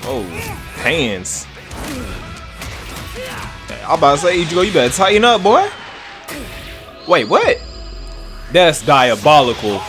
Oh, hands. I'm about to say, Ichigo, you better tighten up, boy. Wait, what? That's diabolical.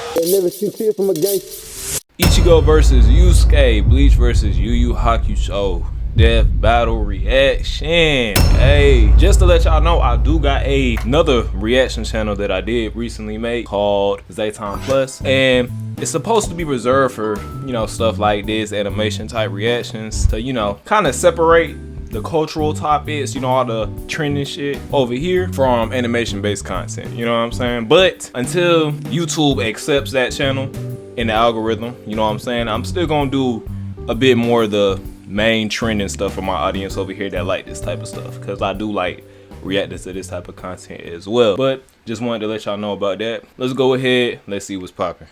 Ichigo versus Yusuke, Bleach versus Yu Yu Hakusho. Death battle reaction. Hey, just to let y'all know, I do got another reaction channel that I did recently make called ZayTime Plus, and it's supposed to be reserved for, you know, stuff like this, animation type reactions, to, you know, kind of separate the cultural topics, you know, all the trending shit over here from animation based content, you know what I'm saying? But until YouTube accepts that channel in the algorithm, you know what I'm saying, I'm still gonna do a bit more of the main trending stuff for my audience over here that like this type of stuff, because I do like reacting to this type of content as well. But just wanted to let y'all know about that. Let's go ahead, let's see what's popping.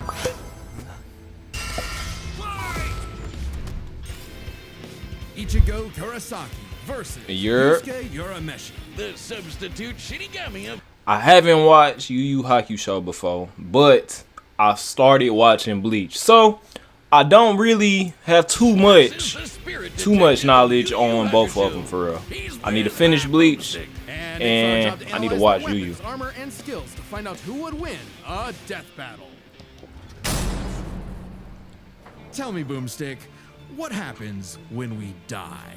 Ichigo Kurosaki versus Yusuke Urameshi, the substitute Shinigami of... I haven't watched Yu Yu Hakusho before, but I started watching Bleach, so I don't really have too much knowledge on both of them for real. I need to finish Bleach, and I need to watch Yu Yu. Armor and skills to find out who would win a death battle. Tell me, Boomstick, what happens when we die?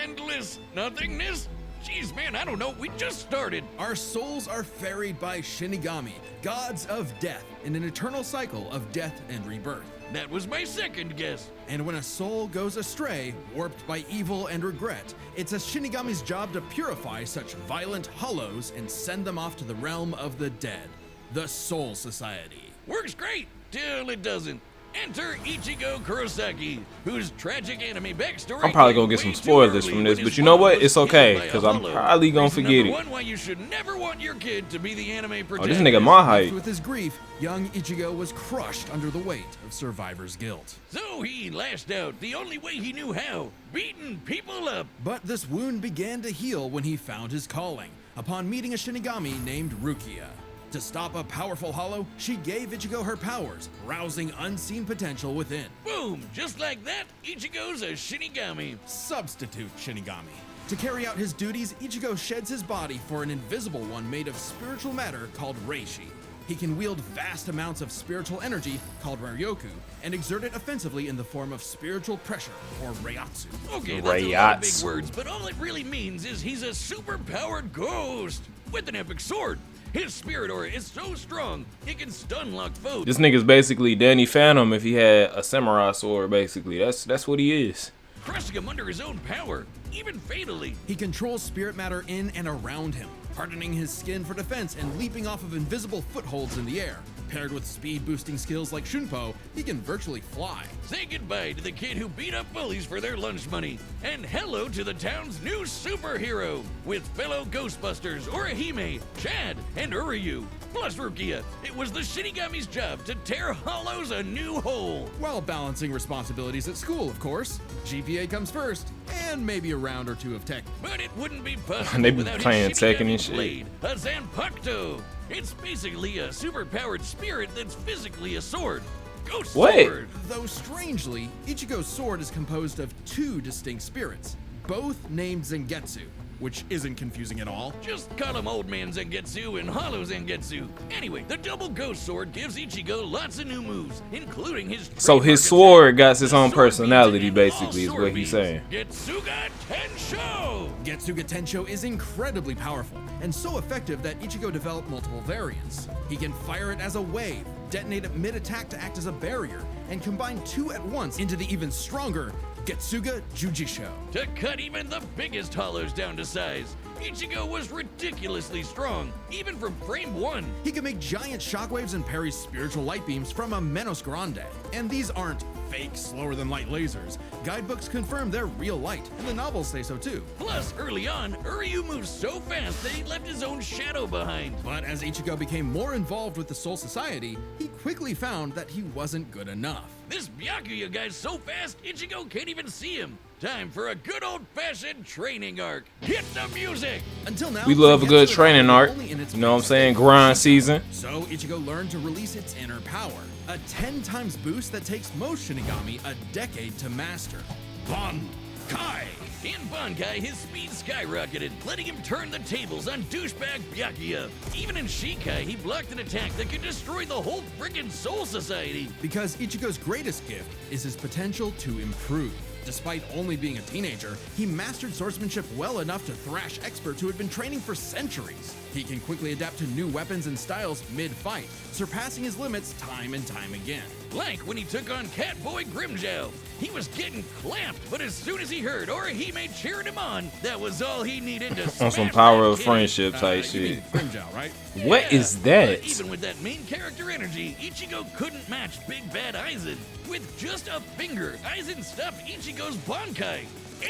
Endless nothingness? Jeez, man, I don't know. We just started. Our souls are ferried by Shinigami, gods of death, in an eternal cycle of death and rebirth. That was my second guess. And when a soul goes astray, warped by evil and regret, it's a Shinigami's job to purify such violent hollows and send them off to the realm of the dead, the Soul Society. Works great, till it doesn't. Enter Ichigo Kurosaki, whose tragic anime backstory. I'm probably gonna get some spoilers from this, but you know what? It's okay, because I'm probably gonna forget it. Why you should never want your kid to be the anime protagonist. Oh, this nigga my height. With his grief, young Ichigo was crushed under the weight of survivor's guilt. So he lashed out the only way he knew how, beating people up. But this wound began to heal when he found his calling, upon meeting a Shinigami named Rukia. To stop a powerful hollow, she gave Ichigo her powers, rousing unseen potential within. Boom! Just like that, Ichigo's a Shinigami. Substitute Shinigami. To carry out his duties, Ichigo sheds his body for an invisible one made of spiritual matter called Reishi. He can wield vast amounts of spiritual energy, called Ryoku, and exert it offensively in the form of spiritual pressure, or Reiatsu. Okay, that's a lot of big words, but all it really means is he's a super-powered ghost with an epic sword. His spirit aura is so strong, it can stun lock foes. This nigga's basically Danny Phantom if he had a samurai sword, basically. That's what he is. Crushing him under his own power, even fatally. He controls spirit matter in and around him, hardening his skin for defense and leaping off of invisible footholds in the air. Paired with speed-boosting skills like Shunpo, he can virtually fly. Say goodbye to the kid who beat up bullies for their lunch money, and hello to the town's new superhero, with fellow Ghostbusters, Orihime, Chad, and Uryu. Plus Rukia, it was the Shinigami's job to tear hollows a new hole. While balancing responsibilities at school, of course. GPA comes first, and maybe a round or two of tech. But it wouldn't be possible They be without playing his Tekken and Shinigami shit. blade, a Zanpakuto. It's basically a super-powered spirit that's physically a sword. Ghost sword. Though strangely, Ichigo's sword is composed of two distinct spirits, both named Zangetsu, which isn't confusing at all. Just call him Old Man Zangetsu and Hollow Zangetsu. Anyway, the double ghost sword gives Ichigo lots of new moves, including his... So his sword got its own personality, basically, is what he's saying. Getsuga Tensho! Getsuga Tensho is incredibly powerful, and so effective that Ichigo developed multiple variants. He can fire it as a wave, detonate it mid-attack to act as a barrier, and combine two at once into the even stronger Getsuga Jujisho. To cut even the biggest hollows down to size, Ichigo was ridiculously strong, even from frame 1. He can make giant shockwaves and parry spiritual light beams from a Menos Grande. And these aren't fake, slower-than-light lasers. Guidebooks confirm they're real light, and the novels say so too. Plus, early on, Uryu moves so fast that he left his own shadow behind. But as Ichigo became more involved with the Soul Society, he quickly found that he wasn't good enough. This Byakuya guy's so fast, Ichigo can't even see him. Time for a good old-fashioned training arc. Hit the music! Until now, We love a good training arc. You know what I'm saying? Grind season. So Ichigo learned to release its inner power, a 10 times boost that takes most Shinigami a decade to master. Bankai. In Bankai, his speed skyrocketed, letting him turn the tables on douchebag Byakuya. Even in Shikai, he blocked an attack that could destroy the whole frickin' Soul Society. Because Ichigo's greatest gift is his potential to improve. Despite only being a teenager, he mastered swordsmanship well enough to thrash experts who had been training for centuries. He can quickly adapt to new weapons and styles mid-fight, surpassing his limits time and time again. Like when he took on Catboy Grimjow. He was getting clamped, but as soon as he heard Orihime cheering him on, that was all he needed to On some smash power that of kid. friendship type You shit. mean Grimjow, right? What is that? But even with that main character energy, Ichigo couldn't match Big Bad Aizen. With just a finger, Aizen stopped Ichigo's Bankai.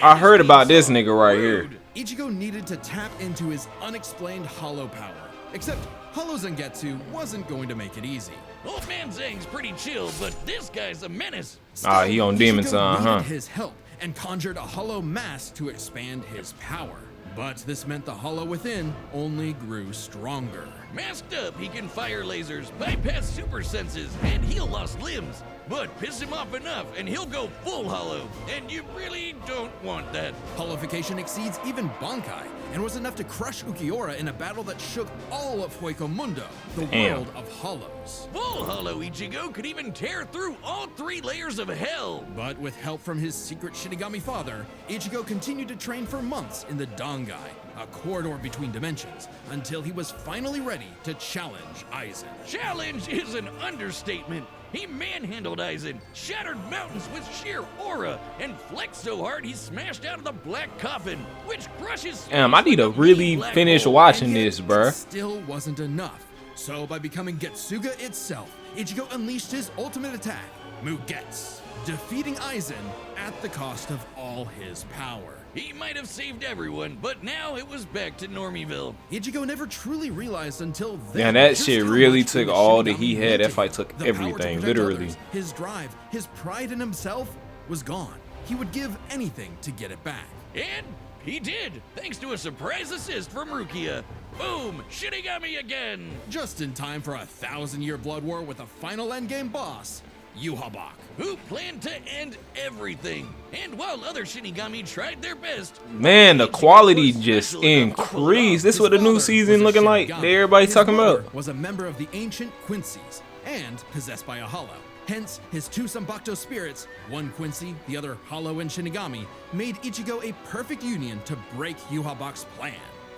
I heard about this nigga right here. Ichigo needed to tap into his unexplained hollow power. Except Hollow Zangetsu wasn't going to make it easy. Old Man Zang's pretty chill, but this guy's a menace. Ah, he on Demon Ichigo Time, huh? needed his help and conjured a hollow mask to expand his power. But this meant the hollow within only grew stronger. Masked up, he can fire lasers, bypass super senses, and heal lost limbs. But piss him off enough, and he'll go full hollow. And you really don't want that. Hollowification exceeds even Bankai, and was enough to crush Ukiura in a battle that shook all of Hueco Mundo, the Damn. world of hollows. Full hollow Ichigo could even tear through all 3 layers of hell. But with help from his secret Shinigami father, Ichigo continued to train for months in the Dangai, a corridor between dimensions, until he was finally ready to challenge Aizen. Challenge is an understatement. He manhandled Aizen, shattered mountains with sheer aura, and flexed so hard he smashed out of the black coffin, which crushes. Damn, I need to space like a really black finish hole. watching And yet, this, bruh. it still wasn't enough. So by becoming Getsuga itself, Ichigo unleashed his ultimate attack, Mugetsu, defeating Aizen at the cost of all his power. He might have saved everyone, but now it was back to Normieville. Ichigo never truly realized until then. Yeah, that just shit how really much took the all that Shinigami he had. meant That to fight him. took The power to everything, protect literally. others, his drive, his pride in himself was gone. He would give anything to get it back. And he did, thanks to a surprise assist from Rukia. Boom! Shinigami again! Just in time for a 1,000-year blood war with a final endgame boss, Yuhabak. Who planned to end everything. And while other Shinigami tried their best, Man, the Ichigo quality was just special enough to pull it increased. off. This is what the His new father season was a looking like. Shinigami. That everybody His talking brother about. was a member of the ancient Quincy's and possessed by a hollow. Hence, his 2 Zanpakuto spirits, one Quincy, the other Hollow and Shinigami, made Ichigo a perfect union to break Yuhabak's plan.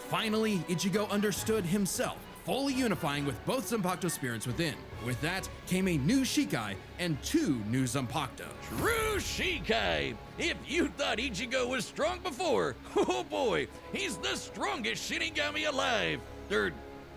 Finally, Ichigo understood himself, fully unifying with both Zanpakuto spirits within. With that came a new Shikai and 2 new Zanpakuto. True Shikai! If you thought Ichigo was strong before, oh boy, he's the strongest Shinigami alive. They're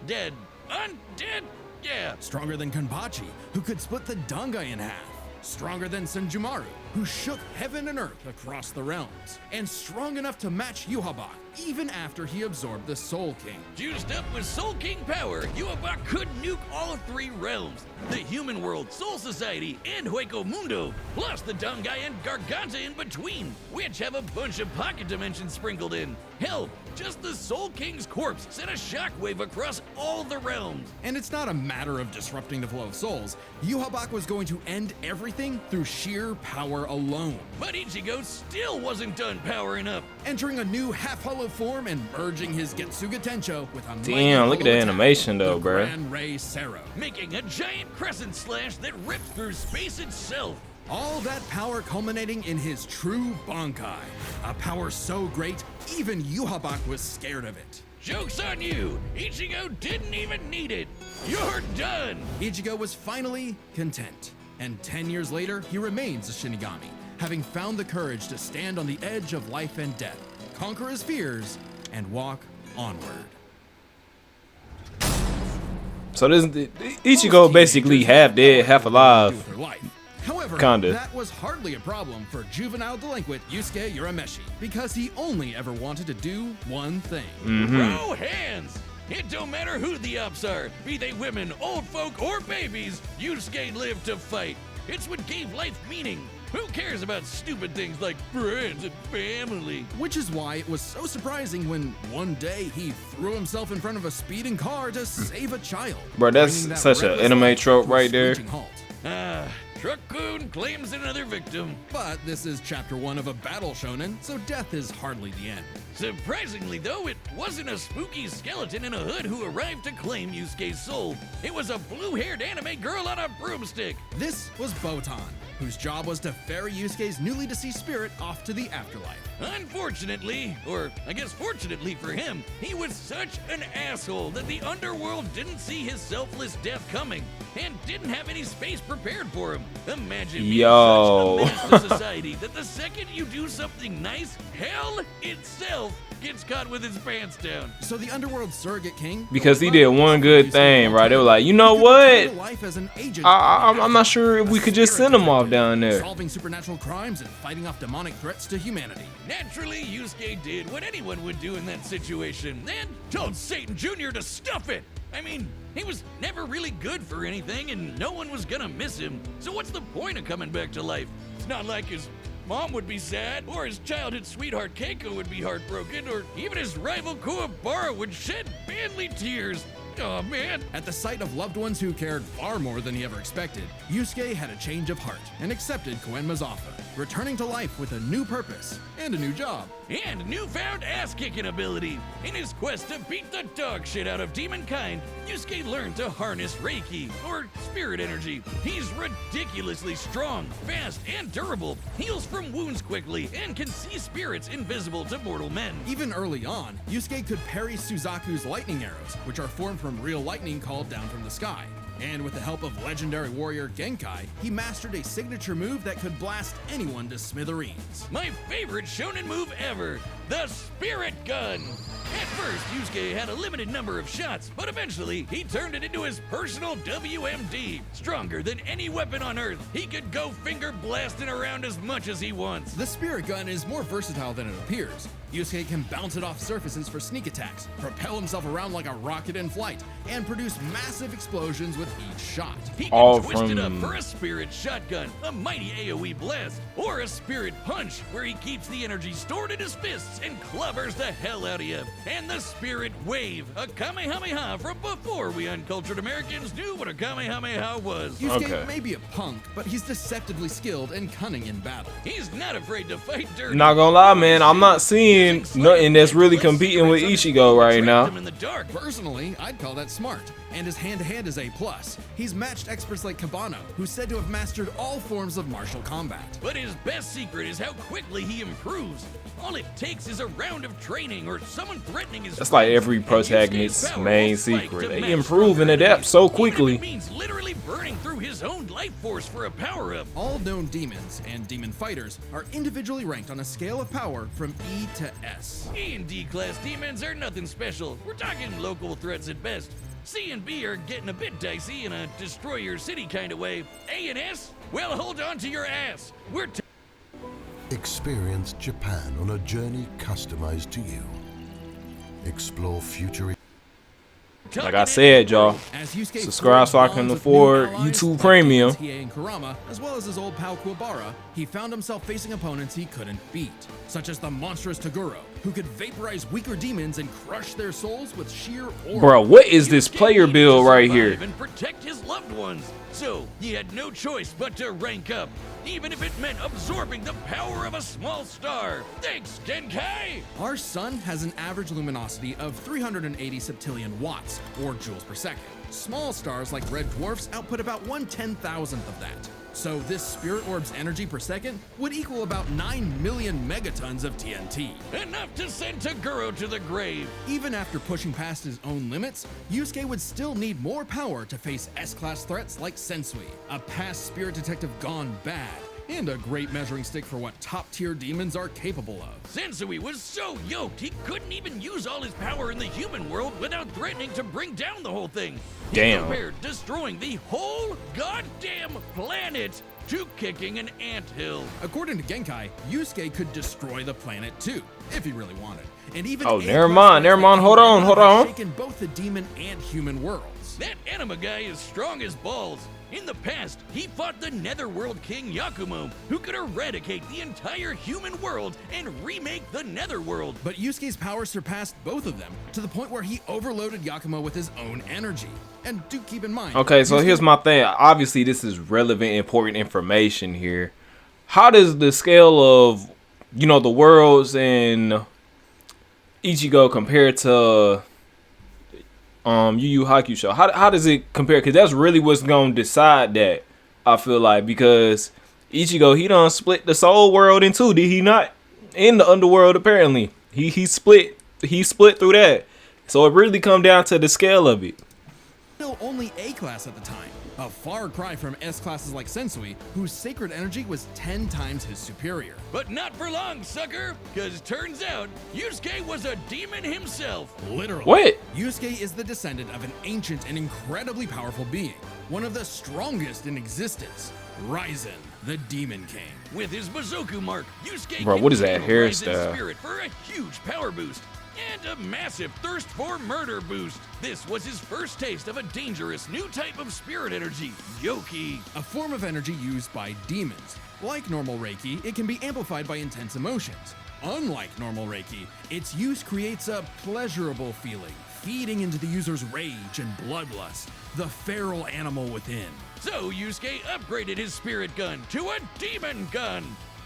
dead. Undead? Yeah. Stronger than Kanbachi, who could split the Dangai in half. Stronger than Senjumaru, who shook heaven and earth across the realms. And strong enough to match Yuhabak, even after he absorbed the Soul King. Juiced up with Soul King power, Yuhabak could nuke all 3 realms. The human world, Soul Society, and Hueco Mundo, plus the Dangai and Garganta in between, which have a bunch of pocket dimensions sprinkled in. Hell, just the Soul King's corpse sent a shockwave across all the realms. And it's not a matter of disrupting the flow of souls. Yuhabak was going to end everything through sheer power alone. But Ichigo still wasn't done powering up. Entering a new half-hollow form and merging his Getsuga Tencho with a mighty Damn, look at hollow that attack, animation though, the bruh. Gran Rey Sero. Making a giant crescent slash that rips through space itself. All that power culminating in his true Bankai. A power so great, even Yuhabak was scared of it. Joke's on you! Ichigo didn't even need it! You're done! Ichigo was finally content. And 10 years later, he remains a Shinigami, having found the courage to stand on the edge of life and death, conquer his fears, and walk onward. So this Ichigo basically half dead, half alive. With her life. However, Kinda. that was hardly a problem for juvenile delinquent Yusuke Urameshi, because he only ever wanted to do one thing. Throw hands! It don't matter who the ops are, be they women, old folk, or babies, Yusuke lived to fight. It's what gave life meaning. Who cares about stupid things like friends and family? Which is why it was so surprising when one day he threw himself in front of a speeding car to save a child. Bro, that's bringing that such a reckless anime life trope to a right there. screeching halt. Truck-kun claims another victim. But this is chapter 1 of a battle shonen, so death is hardly the end. Surprisingly, though, it wasn't a spooky skeleton in a hood who arrived to claim Yusuke's soul. It was a blue-haired anime girl on a broomstick. This was Botan, whose job was to ferry Yusuke's newly deceased spirit off to the afterlife. Unfortunately, or I guess fortunately for him, he was such an asshole that the underworld didn't see his selfless death coming and didn't have any space prepared for him. Imagine being Yo. such a menace to society that the second you do something nice, hell itself gets caught with his pants down. So the underworld surrogate king, Because he did one good thing, right? They were like, you know what? Life as an agent I'm not sure if we could just send him off down there. solving supernatural crimes and fighting off demonic threats to humanity. Naturally, Yusuke did what anyone would do in that situation and told Satan Jr. to stuff it. I mean, he was never really good for anything and no one was gonna miss him. So what's the point of coming back to life? It's not like his mom would be sad, or his childhood sweetheart Keiko would be heartbroken, or even his rival Kuwabara would shed manly tears. Oh man. At the sight of loved ones who cared far more than he ever expected, Yusuke had a change of heart and accepted Koenma's offer, returning to life with a new purpose and a new job. And newfound ass-kicking ability. In his quest to beat the dog shit out of demon kind, Yusuke learned to harness Reiki, or spirit energy. He's ridiculously strong, fast, and durable, heals from wounds quickly, and can see spirits invisible to mortal men. Even early on, Yusuke could parry Suzaku's lightning arrows, which are formed from real lightning called down from the sky. And with the help of legendary warrior Genkai, he mastered a signature move that could blast anyone to smithereens. My favorite shonen move ever, the Spirit Gun. At first, Yusuke had a limited number of shots, but eventually he turned it into his personal WMD. Stronger than any weapon on Earth, he could go finger blasting around as much as he wants. The spirit gun is more versatile than it appears. Yusuke can bounce it off surfaces for sneak attacks, propel himself around like a rocket in flight, and produce massive explosions with each shot. He can All twist it up from- for a spirit shotgun, a mighty AoE blast, or a spirit punch where he keeps the energy stored in his fists and clobbers the hell out of you. And the spirit wave, a Kamehameha from before we uncultured Americans knew what a Kamehameha was. Yusuke Okay. may be a punk, but he's deceptively skilled and cunning in battle. He's not afraid to fight dirty. Not gonna lie, man, I'm not seeing nothing that's really competing with Ichigo right now. In the dark. Personally, I'd call that smart, and his hand-to-hand is A+. He's matched experts like Kabano, who's said to have mastered all forms of martial combat. But his best secret is how quickly he improves. All it takes is a round of training or someone threatening his That's like friends, every and protagonist's Yusuke's power main will spike secret. to They match improve stronger and adapt enemies, so even if quickly. it means literally burning through his own life force for a power-up. All known demons and demon fighters are individually ranked on a scale of power from E to S. E and D class demons are nothing special. We're talking local threats at best. C and B are getting a bit dicey in a destroy your city kind of way. A and S? Well, hold on to your ass. We're Experience Japan on a journey customized to you. Explore future. Like I said, y'all, As Yusuke subscribe so I can bonds with afford new allies YouTube like Premium. Hiei and Kurama, as well as his old pal Kuwabara, he found himself facing opponents he couldn't beat, such as the monstrous Taguro, who could vaporize weaker demons and crush their souls with sheer aura. Bro, what is this player needed build to right survive here? and protect his loved ones. So he had no choice but to rank up, even if it meant absorbing the power of a small star. Thanks, Genkai! Our sun has an average luminosity of 380 septillion watts, or joules per second. Small stars like red dwarfs output about 1/10,000th of that. So this spirit orb's energy per second would equal about 9 million megatons of TNT. Enough to send Taguro to the grave. Even after pushing past his own limits, Yusuke would still need more power to face S-class threats like Sensui, a past spirit detective gone bad, and a great measuring stick for what top-tier demons are capable of. Sensui was so yoked he couldn't even use all his power in the human world without threatening to bring down the whole thing. He Damn. compared destroying the whole goddamn planet to kicking an anthill. According to Genkai, Yusuke could destroy the planet too, if he really wanted. And even Oh, A-class never mind, threats like hold on, Kuwabara hold have on. shaken both the demon and human worlds. That anima guy is strong as balls. In the past, he fought the Netherworld King Yakumo, who could eradicate the entire human world and remake the Netherworld. But Yusuke's power surpassed both of them to the point where he overloaded Yakumo with his own energy. And do keep in mind. Okay, so here's my thing. Obviously, this is relevant, important information here. How does the scale of, you know, the worlds and Ichigo compare to Yu Yu Hakusho? How does it compare? Because that's really what's gonna decide that, I feel like, because Ichigo, he done split the soul world in two, did he not? In the underworld, apparently. He split through that. So it really come down to the scale of it. Still only A class at the time, a far cry from S classes like Sensui, whose sacred energy was 10 times his superior. But not for long, sucker, because turns out Yusuke was a demon himself. Literally. What? Yusuke is the descendant of an ancient and incredibly powerful being, one of the strongest in existence, Ryzen, the Demon King. With his Mizoku mark, Yusuke Bro, can what is that channel Ryzen's hairstyle? spirit for a huge power boost and a massive thirst for murder boost. This was his first taste of a dangerous new type of spirit energy, Yoki. A form of energy used by demons. Like normal Reiki, it can be amplified by intense emotions. Unlike normal Reiki, its use creates a pleasurable feeling, feeding into the user's rage and bloodlust, the feral animal within. So Yusuke upgraded his spirit gun to a demon gun.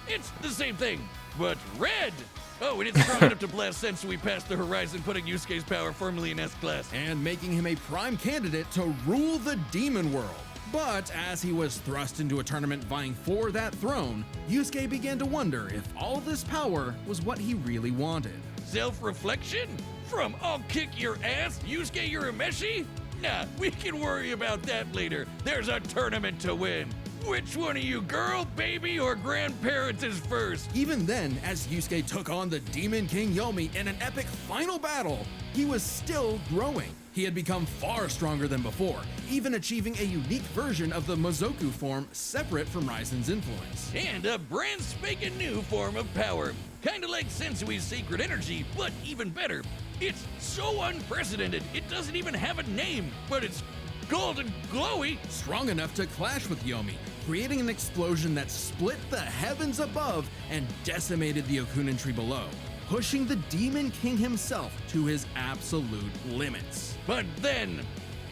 It's the same thing, but red. Oh, and it's strong enough to blast Sensui past the horizon, putting Yusuke's power firmly in S-class. And making him a prime candidate to rule the demon world. But as he was thrust into a tournament vying for that throne, Yusuke began to wonder if all this power was what he really wanted. Self-reflection? From I'll kick your ass, Yusuke Urameshi? Nah, we can worry about that later. There's a tournament to win. Which one of you, girl, baby, or grandparents is first? Even then, as Yusuke took on the Demon King Yomi in an epic final battle, he was still growing. He had become far stronger than before, even achieving a unique version of the Mizoku form separate from Ryzen's influence. And a brand spanking new form of power. Kinda like Sensui's sacred energy, but even better. It's so unprecedented, it doesn't even have a name, but it's golden glowy. Strong enough to clash with Yomi, creating an explosion that split the heavens above and decimated the Okunin tree below, pushing the Demon King himself to his absolute limits. But then,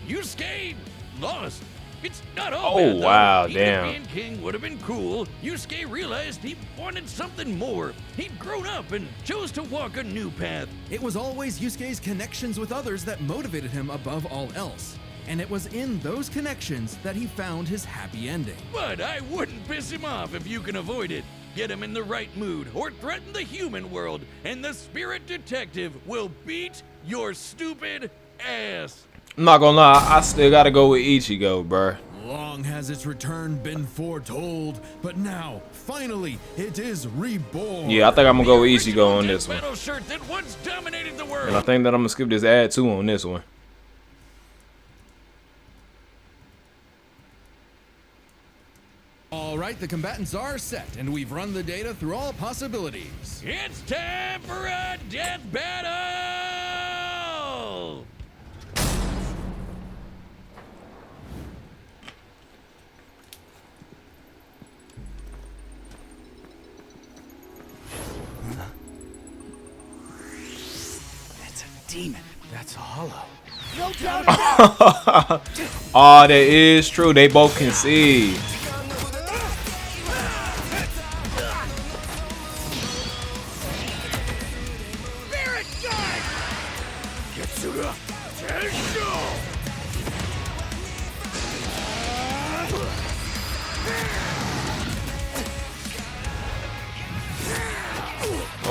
Yusuke lost. It's not all Oh, bad, though. wow, Even damn. being king would have been cool. Yusuke realized he wanted something more. He'd grown up and chose to walk a new path. It was always Yusuke's connections with others that motivated him above all else. And it was in those connections that he found his happy ending. But I wouldn't piss him off if you can avoid it. Get him in the right mood or threaten the human world, and the spirit detective will beat your stupid ass. I'm not gonna lie, I still gotta go with Ichigo, bruh. Long has its return been foretold, but now, finally, it is reborn. Yeah, I think I'm gonna go with The Ichigo on original this one. Battle shirt that once dominated the world. And I think that I'm gonna skip this ad too on this one. All right, the combatants are set, and we've run the data through all possibilities. It's time for a death battle! That's a demon. That's a hollow. Oh, that is true. They both can see.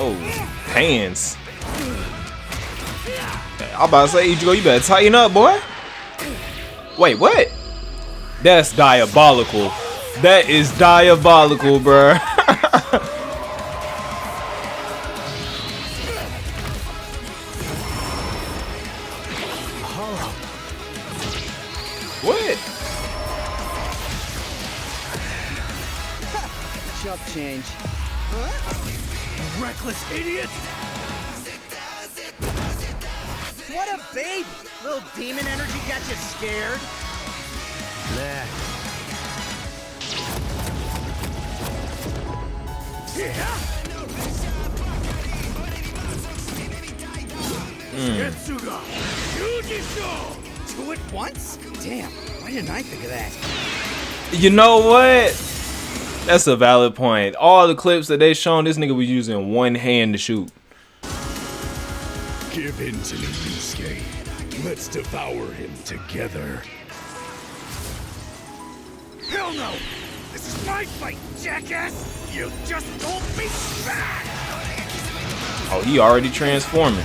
Oh, hands. I'm about to say, Ichigo, you better tighten up, boy. Wait, what? That's diabolical. That is diabolical, bruh. What? Chump change. Reckless idiot! What a baby! Little demon energy got you scared? Nah, Getsuga! Yujisho! Two at once? Damn, why didn't I think of that? You know what? That's a valid point. All the clips that they shown, this nigga was using one hand to shoot. Give in to me, Yusuke. Let's devour him together. Hell no! This is my fight, jackass! You just told me back! Oh, he already transforming.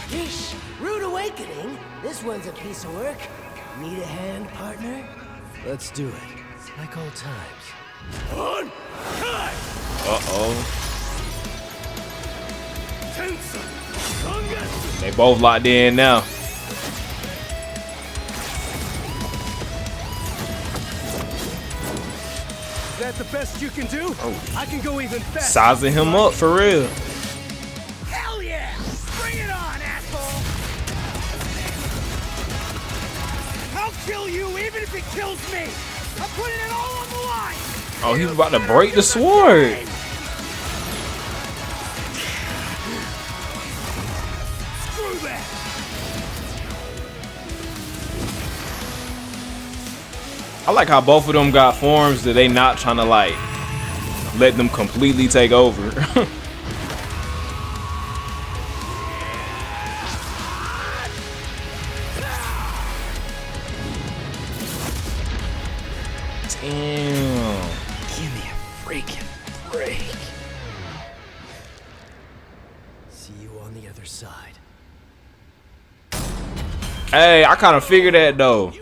Yeesh, rude awakening. This one's a piece of work. Need a hand, partner? Let's do it. Like old times. On! Kai! Uh-oh. Tensa! Sangetsu! They both locked in now. Is that the best you can do? Oh. I can go even faster. Sizing him up for real. Hell yeah! Bring it on, asshole! I'll kill you even if it kills me! I'm putting it all on the line! Oh, he's about to break the sword. Screw that! I like how both of them got forms that they not trying to like let them completely take over. Damn. Give me a freaking break. See you on the other side. Hey, I kind of figured that though. You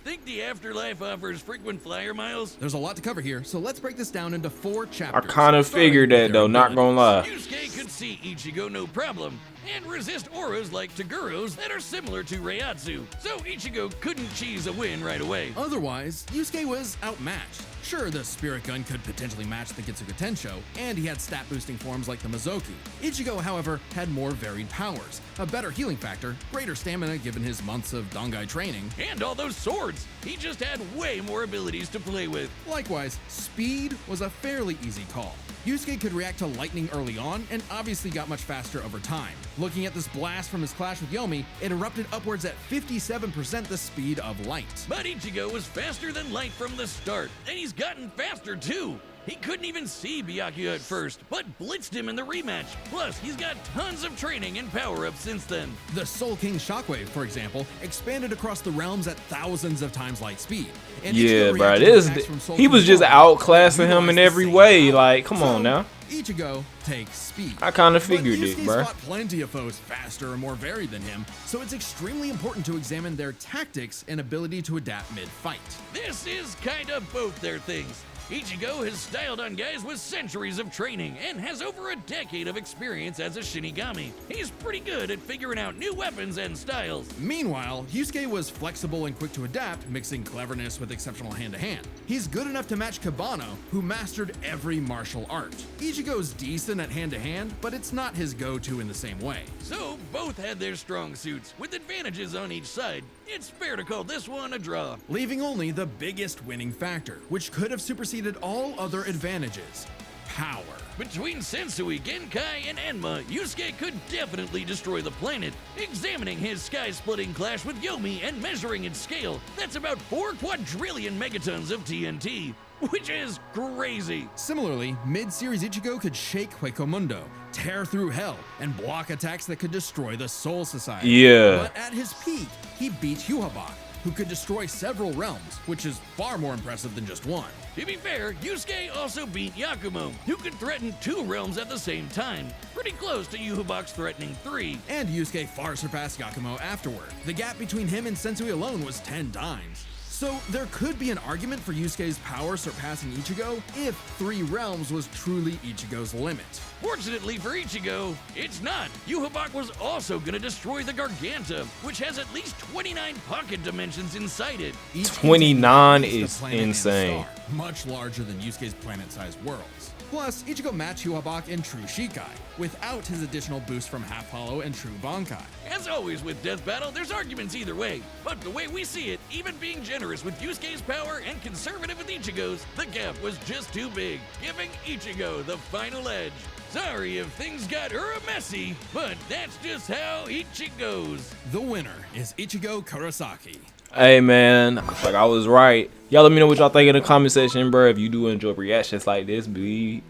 think the afterlife offers frequent flyer miles? There's a lot to cover here, so let's break this down into 4 I chapters. kind of starting figured with that their though, not gonna lie. Yusuke could see Ichigo no problem, and resist auras like Taguro's that are similar to Reiatsu, so Ichigo couldn't cheese a win right away. Otherwise, Yusuke was outmatched. Sure, the Spirit Gun could potentially match the Getsuga Tensho, and he had stat-boosting forms like the Mizoku. Ichigo, however, had more varied powers, a better healing factor, greater stamina given his months of Dangai training. And all those swords! He just had way more abilities to play with. Likewise, speed was a fairly easy call. Yusuke could react to lightning early on, and obviously got much faster over time. Looking at this blast from his clash with Yomi, it erupted upwards at 57% the speed of light. But Ichigo was faster than light from the start, and he's gotten faster too. He couldn't even see Byakuya at first, but blitzed him in the rematch. Plus, he's got tons of training and power-ups since then. The Soul King Shockwave, for example, expanded across the realms at thousands of times light speed. And Yeah, Ichigo bro, reacted to attacks from Soul he King was just Shockwave, outclassing him in utilized the every same way. power. Like, come on So, now. Ichigo takes speed. I kind of But figured it, Yusuke's bro. fought plenty of foes faster and more varied than him, so it's extremely important to examine their tactics and ability to adapt mid-fight. This is kind of both their things. Ichigo has styled on guys with centuries of training and has over a decade of experience as a Shinigami. He's pretty good at figuring out new weapons and styles. Meanwhile, Yusuke was flexible and quick to adapt, mixing cleverness with exceptional hand-to-hand. He's good enough to match Kabano, who mastered every martial art. Ichigo's decent at hand-to-hand, but it's not his go-to in the same way. So both had their strong suits, with advantages on each side. It's fair to call this one a draw. Leaving only the biggest winning factor, which could have superseded all other advantages: power. Between Sensui, Genkai, and Enma, Yusuke could definitely destroy the planet. Examining his sky-splitting clash with Yomi and measuring its scale, that's about 4 quadrillion megatons of TNT, which is crazy. Similarly, mid-series Ichigo could shake Huecomundo, tear through hell, and block attacks that could destroy the Soul Society. Yeah. But at his peak, he beat Hyuhabak, who could destroy several realms, which is far more impressive than just one. To be fair, Yusuke also beat Yakumo, who could threaten 2 realms at the same time, pretty close to Yuhabak's threatening 3. And Yusuke far surpassed Yakumo afterward. The gap between him and Sensui alone was 10 times. So there could be an argument for Yusuke's power surpassing Ichigo if 3 realms was truly Ichigo's limit. Fortunately for Ichigo, it's not. Yhwach was also gonna destroy the Garganta, which has at least 29 pocket dimensions inside it. Each 29 contains is the planet and insane. star, much larger than Yusuke's planet-sized worlds. Plus, Ichigo matched Yhwach in True Shikai, without his additional boost from Half Hollow and True Bankai. As always with Death Battle, there's arguments either way. But the way we see it, even being generous with Yusuke's power and conservative with Ichigo's, the gap was just too big, giving Ichigo the final edge. Sorry if things got messy, but that's just how Ichigo's. The winner is Ichigo Kurosaki. Hey man, like I was right. Y'all let me know what y'all think in the comment section, bro. If you do enjoy reactions like this, bleed.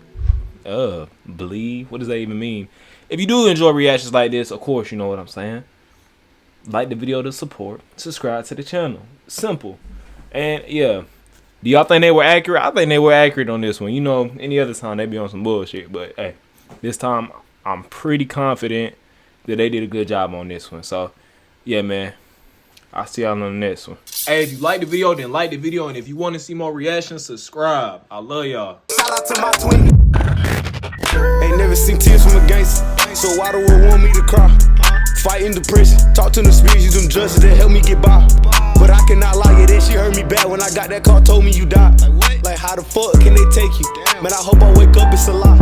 What does that even mean? If you do enjoy reactions like this, of course, you know what I'm saying. Like the video to support, subscribe to the channel. Simple. And yeah, do y'all think they were accurate? I think they were accurate on this one. You know, any other time they be on some bullshit, but hey, this time I'm pretty confident that they did a good job on this one. So yeah, man. I'll see y'all on the next one. Hey, if you like the video, then like the video. And if you want to see more reactions, subscribe. I love y'all. Shout out to my twin. Ain't never seen tears from a gangster, so why the world want me to cry? Fighting depression, talk to them spirits, use them judges that help me get by. But I cannot lie, yeah, that shit hurt me bad when I got that call, told me you died. Like how the fuck can they take you? Man, I hope I wake up, it's a lie.